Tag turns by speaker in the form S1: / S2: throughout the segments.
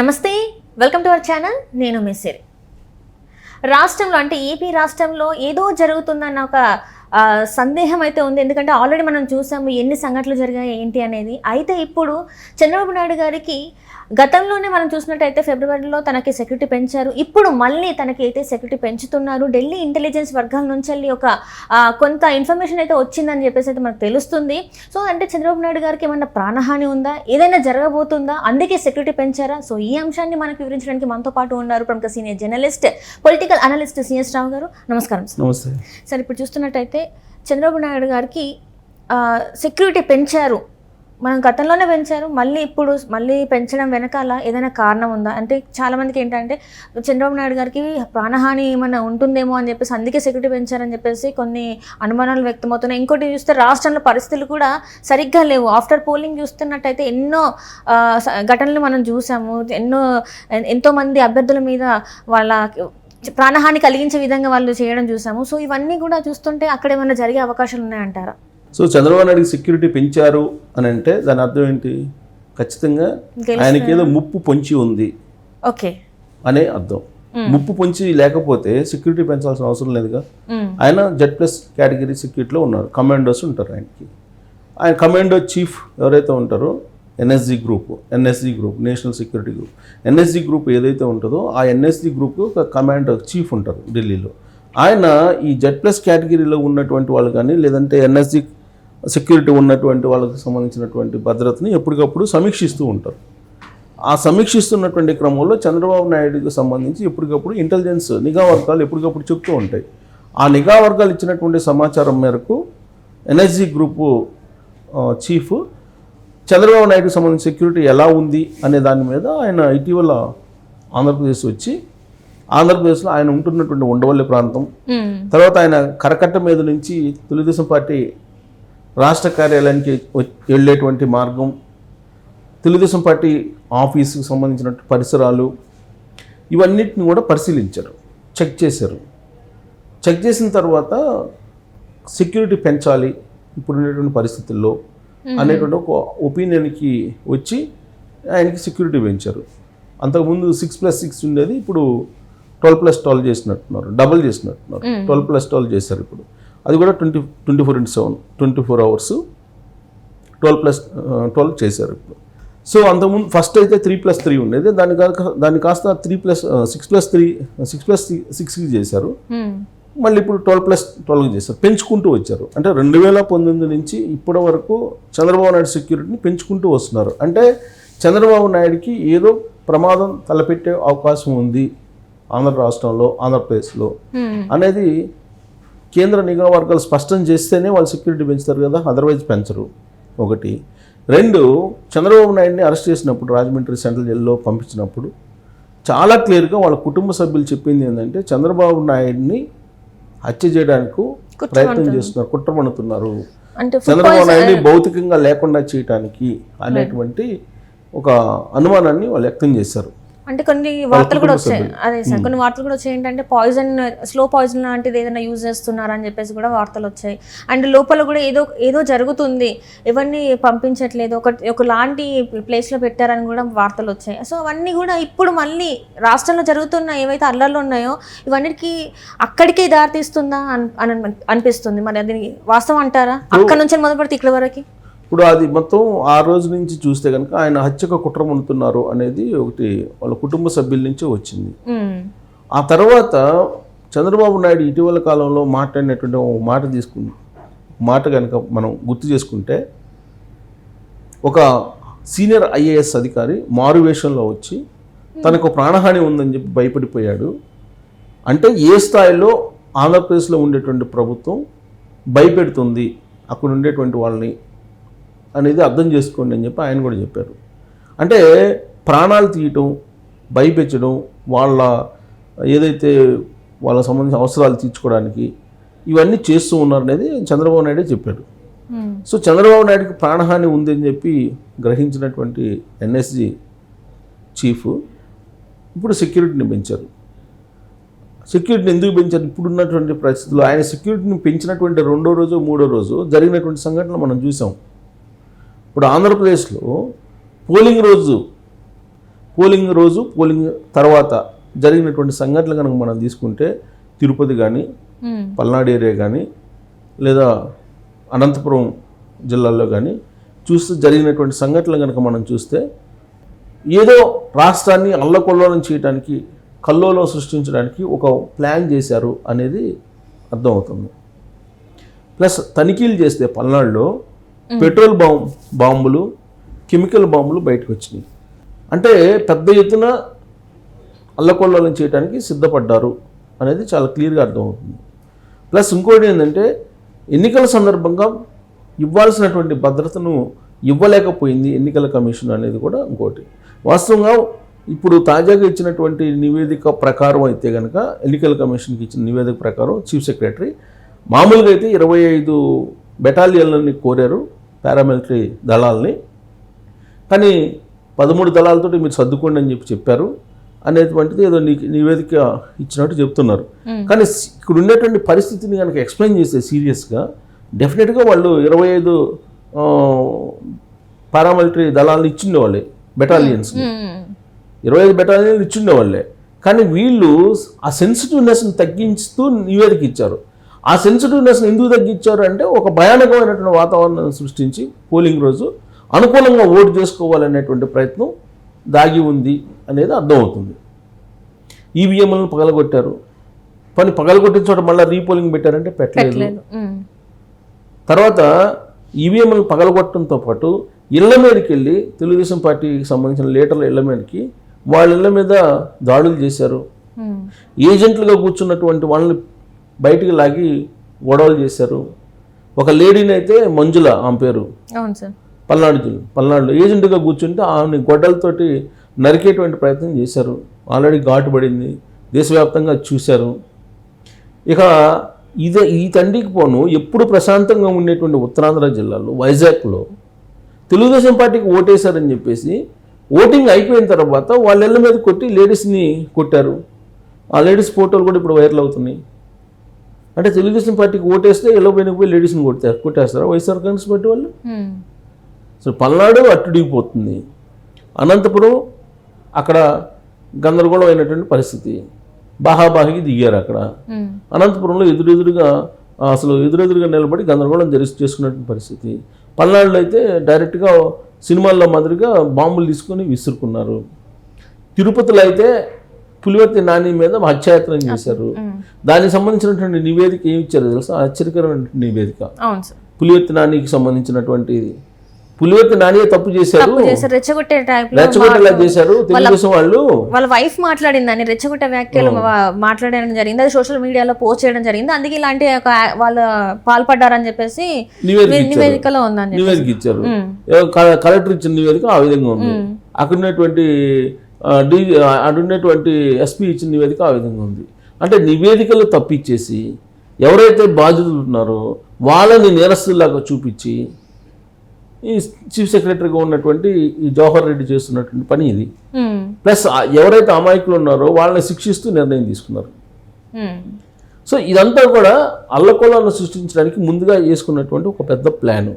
S1: నమస్తే, welcome to our channel. నేను మెస్సేరి. రాష్ట్రంలో అంటే ఏపీ రాష్ట్రంలో ఏదో జరుగుతుందన్న ఒక సందేహం అయితే ఉంది. ఎందుకంటే ఆల్రెడీ మనం చూసాము ఎన్ని సంఘటనలు జరిగాయి ఏంటి అనేది. అయితే ఇప్పుడు చంద్రబాబు నాయుడు గారికి గతంలోనే మనం చూసినట్టయితే ఫిబ్రవరిలో తనకి సెక్యూరిటీ పెంచారు. ఇప్పుడు మళ్ళీ తనకి అయితే సెక్యూరిటీ పెంచుతున్నారు. ఢిల్లీ ఇంటెలిజెన్స్ వర్గాల నుంచి వెళ్ళి ఒక కొంత ఇన్ఫర్మేషన్ అయితే వచ్చిందని చెప్పేసి అయితే మనకు తెలుస్తుంది. సో అంటే చంద్రబాబు నాయుడు గారికి ఏమన్నా ప్రాణహాని ఉందా, ఏదైనా జరగబోతుందా, అందుకే సెక్యూరిటీ పెంచారా? సో ఈ అంశాన్ని మనకు వివరించడానికి మనతో పాటు ఉన్నారు ప్రముఖ senior journalist, political analyst CS Rao garu. నమస్కారం సార్.
S2: నమస్తే
S1: సార్, ఇప్పుడు చూస్తున్నట్టయితే చంద్రబాబు నాయుడు గారికి సెక్యూరిటీ పెంచారు, మనం గతంలోనే పెంచారు, ఇప్పుడు మళ్ళీ పెంచడం వెనకాల ఏదైనా కారణం ఉందా? అంటే చాలామందికి ఏంటంటే చంద్రబాబు నాయుడు గారికి ప్రాణహాని ఏమైనా ఉంటుందేమో అని చెప్పేసి అందుకే సెక్యూరిటీ పెంచారని చెప్పేసి కొన్ని అనుమానాలు వ్యక్తమవుతున్నాయి. ఇంకోటి చూస్తే రాష్ట్రంలో పరిస్థితులు కూడా సరిగ్గా లేవు. ఆఫ్టర్ పోలింగ్ చూస్తున్నట్టయితే ఎన్నో ఘటనలు మనం చూసాము. ఎంతోమంది అభ్యర్థుల మీద వాళ్ళ ప్రాణహాని కలిగించే విధంగా వాళ్ళు చేయడం చూసాము. సో ఇవన్నీ కూడా చూస్తుంటే అక్కడ ఏమైనా జరిగే అవకాశాలు ఉన్నాయంటారా?
S2: సో చంద్రబాబు నాయుడు సెక్యూరిటీ పెంచారు అని అంటే దాని అర్థం ఏంటి? ఖచ్చితంగా ఆయనకి ఏదో ముప్పు పొంచి ఉంది
S1: ఓకే
S2: అనే అర్థం. ముప్పు పొంచి లేకపోతే సెక్యూరిటీ పెంచాల్సిన అవసరం లేదుగా. ఆయన Z+ కేటగిరీ సెక్యూరిటీలో ఉన్నారు. కమాండోస్ ఉంటారు ఆయనకి. ఆయన కమాండో చీఫ్ ఎవరైతే ఉంటారో NSG group, national security group, NSG group ఏదైతే ఉంటుందో ఆ NSG గ్రూప్ ఒక కమాండో చీఫ్ ఉంటారు ఢిల్లీలో. ఆయన ఈ Z+ కేటగిరీలో ఉన్నటువంటి వాళ్ళు కానీ లేదంటే NSG సెక్యూరిటీ ఉన్నటువంటి వాళ్ళకి సంబంధించినటువంటి భద్రతని ఎప్పటికప్పుడు సమీక్షిస్తూ ఉంటారు. ఆ సమీక్షిస్తున్నటువంటి క్రమంలో చంద్రబాబు నాయుడుకి సంబంధించి ఎప్పటికప్పుడు ఇంటెలిజెన్స్ నిఘా వర్గాలు ఎప్పటికప్పుడు చెప్తూ ఉంటాయి. ఆ నిఘా వర్గాలు ఇచ్చినటువంటి సమాచారం మేరకు NSG గ్రూపు చీఫ్ చంద్రబాబు నాయుడుకి సంబంధించిన సెక్యూరిటీ ఎలా ఉంది అనే దాని మీద ఆయన ఇటీవల ఆంధ్రప్రదేశ్ వచ్చి ఆంధ్రప్రదేశ్లో ఆయన ఉంటున్నటువంటి ఉండవల్లి ప్రాంతం, తర్వాత ఆయన కరకట్ట మీద నుంచి తెలుగుదేశం పార్టీ రాష్ట్ర కార్యాలయానికి వెళ్ళేటువంటి మార్గం, తెలుగుదేశం పార్టీ ఆఫీసుకు సంబంధించిన పరిసరాలు, ఇవన్నిటిని కూడా పరిశీలించారు, చెక్ చేశారు. చెక్ చేసిన తర్వాత సెక్యూరిటీ పెంచాలి ఇప్పుడు ఉండేటువంటి పరిస్థితుల్లో అనేటువంటి ఒక ఒపీనియన్కి వచ్చి ఆయనకి సెక్యూరిటీ పెంచారు. అంతకుముందు 6+6 ఉండేది, ఇప్పుడు 12+12 చేసినట్టున్నారు, డబుల్ చేసినట్టున్నారు. 12+12 చేశారు ఇప్పుడు. అది కూడా 24/7 24 అవర్స్ 12+12 చేశారు ఇప్పుడు. సో అంతకుముందు ఫస్ట్ అయితే 3+3 ఉండేది, దాన్ని కాస్త 6+6కి చేశారు. మళ్ళీ ఇప్పుడు 12+12 చేశారు, పెంచుకుంటూ వచ్చారు. అంటే 2019 నుంచి ఇప్పటి వరకు చంద్రబాబు నాయుడు సెక్యూరిటీని పెంచుకుంటూ వస్తున్నారు. అంటే చంద్రబాబు నాయుడికి ఏదో ప్రమాదం తలపెట్టే అవకాశం ఉంది ఆంధ్ర రాష్ట్రంలో, ఆంధ్రప్రదేశ్లో అనేది కేంద్ర నిఘా వర్గాలు స్పష్టం చేస్తేనే వాళ్ళు సెక్యూరిటీ పెంచుతారు కదా, అదర్వైజ్ పెంచరు. ఒకటి. రెండు, చంద్రబాబు నాయుడిని అరెస్ట్ చేసినప్పుడు రాజమండ్రి సెంట్రల్ జైల్లో పంపించినప్పుడు చాలా క్లియర్గా వాళ్ళ కుటుంబ సభ్యులు చెప్పింది ఏంటంటే చంద్రబాబు నాయుడిని హత్య చేయడానికి ప్రయత్నం చేస్తున్నారు, కుట్ర పన్నుతున్నారు, చంద్రబాబు నాయుడిని భౌతికంగా లేకుండా చేయడానికి అనేటువంటి ఒక అనుమానాన్ని వాళ్ళు వ్యక్తం చేశారు.
S1: అంటే కొన్ని వార్తలు కూడా వచ్చాయి, అదే సార్, కొన్ని వార్తలు కూడా వచ్చాయి ఏంటంటే స్లో పాయిజన్ లాంటిది ఏదైనా యూజ్ చేస్తున్నారు అని చెప్పేసి కూడా వార్తలు వచ్చాయి. అండ్ లోపల కూడా ఏదో జరుగుతుంది, ఎవరిని పంపించట్లేదు, ఒక లాంటి ప్లేస్లో పెట్టారని కూడా వార్తలు వచ్చాయి. సో అవన్నీ కూడా ఇప్పుడు మళ్ళీ రాష్ట్రంలో జరుగుతున్న ఏవైతే అల్లర్లు ఉన్నాయో ఇవన్నిటికీ అక్కడికే దారితీస్తుందా అనిపిస్తుంది. మరి అది వాస్తవం అంటారా? అక్కడ నుంచి మొదలు పెడితే ఇక్కడ వరకు
S2: ఇప్పుడు అది మొత్తం ఆ రోజు నుంచి చూస్తే కనుక ఆయన హత్యకు కుట్ర పన్నుతున్నారు అనేది ఒకటి వాళ్ళ కుటుంబ సభ్యుల నుంచే వచ్చింది. ఆ తర్వాత చంద్రబాబు నాయుడు ఇటీవల కాలంలో మాట్లాడినటువంటి మాట కనుక మనం గుర్తు చేసుకుంటే, ఒక సీనియర్ IAS అధికారి మారువేషంలో వచ్చి తనకు ప్రాణహాని ఉందని చెప్పి భయపడిపోయాడు. అంటే ఏ స్థాయిలో ఆంధ్రప్రదేశ్లో ఉండేటువంటి ప్రభుత్వం భయపెడుతుంది అక్కడ ఉండేటువంటి వాళ్ళని అనేది అర్థం చేసుకోండి అని చెప్పి ఆయన కూడా చెప్పారు. అంటే ప్రాణాలు తీయటం, భయపెట్టడం, ఏదైతే వాళ్ళ సంబంధించిన అవసరాలు తీర్చుకోవడానికి ఇవన్నీ చేస్తూ ఉన్నారు అనేది చంద్రబాబు నాయుడే చెప్పాడు. సో చంద్రబాబు నాయుడికి ప్రాణహాని ఉందని చెప్పి గ్రహించినటువంటి NSG చీఫ్ ఇప్పుడు సెక్యూరిటీని పెంచారు. సెక్యూరిటీని ఎందుకు పెంచారు? ఇప్పుడున్నటువంటి పరిస్థితుల్లో ఆయన సెక్యూరిటీని పెంచినటువంటి 2వ రోజు 3వ రోజు జరిగినటువంటి సంఘటనలు మనం చూసాం. ఇప్పుడు ఆంధ్రప్రదేశ్లో పోలింగ్ రోజు పోలింగ్ రోజు పోలింగ్ తర్వాత జరిగినటువంటి సంఘటనలు కనుక మనం తీసుకుంటే తిరుపతి కానీ పల్నాడు ఏరియా కానీ లేదా అనంతపురం జిల్లాల్లో కానీ చూస్తే జరిగినటువంటి సంఘటనలు కనుక మనం చూస్తే ఏదో రాష్ట్రాన్ని అల్లకొల్లోలం చేయడానికి కల్లోలం సృష్టించడానికి ఒక ప్లాన్ చేశారు అనేది అర్థమవుతుంది. ప్లస్ తనిఖీలు చేస్తే పల్నాడులో పెట్రోల్ బాంబులు కెమికల్ బాంబులు బయటకు వచ్చినాయి. అంటే పెద్ద ఎత్తున అల్లకొల్లోలం చేయడానికి సిద్ధపడ్డారు అనేది చాలా క్లియర్గా అర్థమవుతుంది. ప్లస్ ఇంకోటి ఏంటంటే ఎన్నికల సందర్భంగా ఇవ్వాల్సినటువంటి భద్రతను ఇవ్వలేకపోయింది ఎన్నికల కమిషన్ అనేది కూడా ఇంకోటి. వాస్తవంగా ఇప్పుడు తాజాగా ఇచ్చినటువంటి నివేదిక ప్రకారం అయితే కనుక ఎన్నికల కమిషన్కి ఇచ్చిన నివేదిక ప్రకారం చీఫ్ సెక్రటరీ మామూలుగా అయితే 25 బెటాలియన్లని కోరారు పారామిలిటరీ దళాలని, కానీ 13 దళాలతో మీరు సర్దుకోండి అని చెప్పారు అనేటువంటిది ఏదో నివేదిక ఇచ్చినట్టు చెప్తున్నారు. కానీ ఇక్కడ ఉండేటువంటి పరిస్థితిని కనుక ఎక్స్ప్లెయిన్ చేస్తే సీరియస్గా డెఫినెట్గా వాళ్ళు 25 పారామిలిటరీ దళాలను ఇచ్చిండేవాళ్ళే, బెటాలియన్స్ని 25 బెటాలియన్లు ఇచ్చిండేవాళ్ళే. కానీ వీళ్ళు ఆ సెన్సిటివ్నెస్ని తగ్గిస్తూ నివేదిక ఇచ్చారు. ఆ సెన్సిటివ్నెస్ని ఎందుకు తగ్గించారు అంటే ఒక భయానకమైనటువంటి వాతావరణాన్ని సృష్టించి పోలింగ్ రోజు అనుకూలంగా ఓటు చేసుకోవాలనేటువంటి ప్రయత్నం దాగి ఉంది అనేది అర్థమవుతుంది. ఈవీఎంలను పగలగొట్టారు, పగలగొట్టిన చోట మళ్ళీ రీపోలింగ్ పెట్టారంటే పెట్టలేదు. తర్వాత ఈవీఎంలను పగలగొట్టడంతో పాటు ఇళ్ల మీదకి వెళ్ళి తెలుగుదేశం పార్టీకి సంబంధించిన లీడర్ల ఇళ్ల మీదకి వాళ్ళ ఇళ్ల మీద దాడులు చేశారు. ఏజెంట్లుగా కూర్చున్నటువంటి వాళ్ళని బయటికి లాగి గొడవలు చేశారు. ఒక లేడీని అయితే మంజుల ఆమె పేరు, పల్నాడులో ఏజెంట్గా కూర్చుంటే ఆమెని గొడ్డలతోటి నరికేటువంటి ప్రయత్నం చేశారు. ఆల్రెడీ ఘాటు పడింది, దేశవ్యాప్తంగా చూశారు. ఇక ఈ తండ్రికి పోను ఎప్పుడు ప్రశాంతంగా ఉండేటువంటి ఉత్తరాంధ్ర జిల్లాలో వైజాగ్లో తెలుగుదేశం పార్టీకి ఓటేశారని చెప్పేసి ఓటింగ్ అయిపోయిన తర్వాత వాళ్ళ ఇళ్ళ మీద కొట్టి లేడీస్ని కొట్టారు. ఆ లేడీస్ ఫోటోలు కూడా ఇప్పుడు వైరల్ అవుతున్నాయి. అంటే తెలుగుదేశం పార్టీకి ఓటేస్తే ఇళ్ళ పైన పోయి లేడీస్ని కొట్టేస్తారా వైఎస్ఆర్ కాంగ్రెస్ పార్టీ వాళ్ళు? సో పల్నాడు అట్టుడిగిపోతుంది, అనంతపురం అక్కడ గందరగోళం అయినటువంటి పరిస్థితి, బాహాబాహికి దిగారు. అక్కడ అనంతపురంలో ఎదురెదురుగా నిలబడి గందరగోళం చేసుకున్నటువంటి పరిస్థితి. పల్నాడులో అయితే డైరెక్ట్గా సినిమాల్లో మాదిరిగా బాంబులు తీసుకొని విసురుకున్నారు. తిరుపతిలో అయితే పులివర్తి నాని మీద హత్యాయత్నం చేశారు. దానికి సంబంధించినటువంటి నివేదిక ఏమి ఇచ్చారు తెలుసా? ఆశ్చర్యకరమైన నివేదిక. పులివర్తి నానికి సంబంధించినటువంటి పులివర్తి నానియే తప్పు చేశారు, రెచ్చగొట్టేలా చేశారు తెలుగుదేశం వాళ్ళు.
S1: వాళ్ళ వైఫ్ మాట్లాడిందని రెచ్చగొట్టే వ్యాఖ్యలు మాట్లాడడం జరిగింది, అది సోషల్ మీడియాలో పోస్ట్ చేయడం జరిగింది. అందుకే ఇలాంటి వాళ్ళు పాల్పడ్డారని చెప్పేసి నివేదికలో ఉందని
S2: నివేదిక ఇచ్చారు. కలెక్టర్ ఇచ్చిన నివేదిక ఆ విధంగా ఉంది. అక్కడ ఉన్నటువంటి ఎస్పీ ఇచ్చిన నివేదిక ఆ విధంగా ఉంది. అంటే నివేదికలు తప్పిచ్చేసి ఎవరైతే బాధితులు ఉన్నారో వాళ్ళని నేరస్తులాగా చూపించి ఈ చీఫ్ సెక్రటరీగా ఉన్నటువంటి ఈ జవహర్ రెడ్డి చేస్తున్నటువంటి పని ఇది. ప్లస్ ఎవరైతే అమాయకులు ఉన్నారో వాళ్ళని శిక్షిస్తూ నిర్ణయం తీసుకున్నారు. సో ఇదంతా కూడా అల్లకొల్లాలను సృష్టించడానికి ముందుగా చేసుకున్నటువంటి ఒక పెద్ద ప్లాను.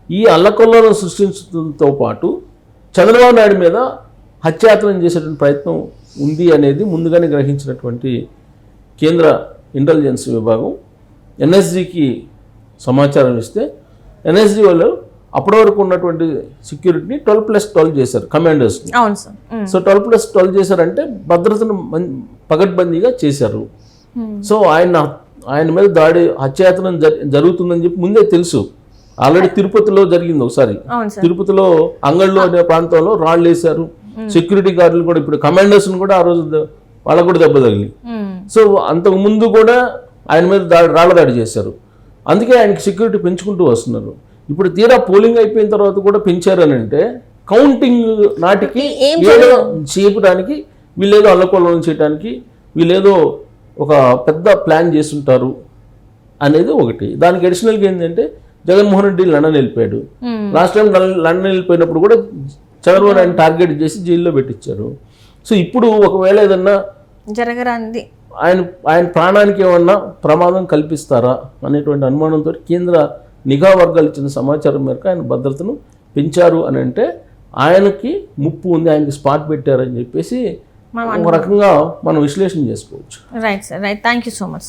S2: ఈ అల్లకొల్లాలను సృష్టించడంతో పాటు చంద్రబాబు నాయుడు మీద హత్యాయత్నం చేసేటువంటి ప్రయత్నం ఉంది అనేది ముందుగానే గ్రహించినటువంటి కేంద్ర ఇంటెలిజెన్స్ విభాగం ఎన్ఎస్జీకి సమాచారం ఇస్తే ఎన్ఎస్జీ వాళ్ళు అప్పటి వరకు ఉన్నటువంటి సెక్యూరిటీని 12+12 చేశారు కమాండర్స్ని. సో 12+12 చేశారంటే భద్రతను పగడ్బందీగా చేశారు. సో ఆయన మీద హత్యాయత్నం జరుగుతుందని చెప్పి ముందే తెలుసు. ఆల్రెడీ తిరుపతిలో జరిగింది ఒకసారి. తిరుపతిలో అంగళ్ళు అనే ప్రాంతంలో రాళ్ళు వేశారు. సెక్యూరిటీ గార్డులు కూడా ఇప్పుడు కమాండర్స్ని కూడా ఆ రోజు వాళ్ళకు కూడా దెబ్బ తగిలి. సో అంతకు ముందు కూడా ఆయన మీద రాళ్ల దాడి చేశారు. అందుకే ఆయనకి సెక్యూరిటీ పెంచుకుంటూ వస్తున్నారు. ఇప్పుడు తీరా పోలింగ్ అయిపోయిన తర్వాత కూడా పెంచారని అంటే కౌంటింగ్ నాటికి ఏదో చేయడానికి వీళ్ళేదో అల్లకొల్లం చేయడానికి వీళ్ళేదో ఒక పెద్ద ప్లాన్ చేస్తుంటారు అనేది ఒకటి. దానికి అడిషనల్గా ఏంటంటే జగన్మోహన్ రెడ్డి లండన్ వెళ్ళిపోయాడు. లాస్ట్ టైం లండన్ వెళ్ళిపోయినప్పుడు కూడా చంద్రబాబు నాయుడు టార్గెట్ చేసి జైల్లో పెట్టించారు. సో ఇప్పుడు ఒకవేళ ఏదన్నా
S1: జరగరాంది
S2: ఆయన ప్రాణానికి ఏమన్నా ప్రమాదం కల్పిస్తారా అనేటువంటి అనుమానంతో కేంద్ర నిఘా వర్గాలు ఇచ్చిన సమాచారం మేరకు ఆయన భద్రతను పెంచారు అని అంటే ఆయనకి ముప్పు ఉంది, ఆయనకి స్పాట్ పెట్టారని చెప్పేసి ఒక రకంగా మనం విశ్లేషణ చేసుకోవచ్చు.
S1: Right sir, right. Thank you so much.